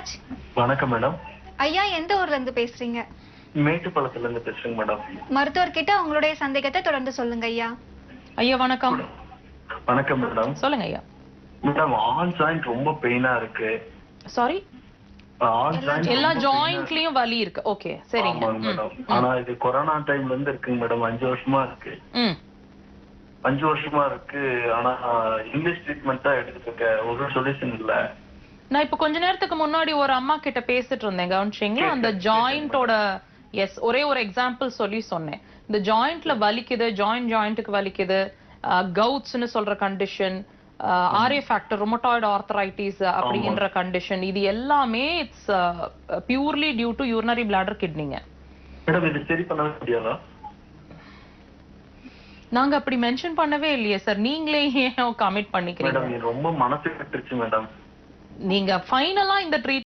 நாகராஜ். வணக்கம் மேடம். ஐயா எந்த ஊர்ல இருந்து பேசுறீங்க? மேட்டுப்பாளையத்துல இருந்து பேசுறேங்க மேடம். மருத்துவர்கிட்ட உங்களுடைய சந்தேகத்தை தொடர்ந்து சொல்லுங்க ஐயா. ஐயா வணக்கம். வணக்கம் மேடம். சொல்லுங்க ஐயா. மேடம் ஆல் ஜாயிண்ட் ரொம்ப பெயினா இருக்கு. சாரி, எல்லா ஜாயிண்ட் ஜாயிண்ட்லயும் வலி இருக்கு. ஓகே சரிங்க மேடம். ஆனா இது கொரோனா டைம்ல இருந்து இருக்குங்க மேடம். 5 வருஷமா இருக்கு. 5 வருஷமா இருக்கு. ஆனா இங்கிலீஷ் ட்ரீட்மெண்ட் தான் எடுத்துட்டு இருக்கேன். ஒரு சொல்யூஷன் இல்ல. நான் இப்ப கொஞ்ச நேரத்துக்கு முன்னாடி ஒரு அம்மா கிட்ட பேசிட்டு இருந்தேன், கவனிச்சீங்களா? அந்த ஜாயிண்டோட எஸ் ஒரே ஒரு எக்ஸாம்பிள் சொல்லி சொன்னேன். இந்த ஜாயிண்ட்ல வலிக்குது, ஜாயிண்ட்டுக்கு வலிக்குது, கவுட்ஸ்னு சொல்ற condition, RA factor, rheumatoid arthritis அப்படின்ற கண்டிஷன், இது எல்லாமே it's purely due to urinary bladder கிட்னிங்க. மேடம் இது சரி பண்ண முடியாதா? நாங்க அப்படி மென்ஷன் பண்ணவே இல்லையே சார். நீங்களே ஏன் கமிட் பண்ணிக்கிறீங்க? மேடம் ரொம்ப மனசு கட்டுருச்சு மேடம். நீங்க ஃபைனலா இந்த ட்ரீட்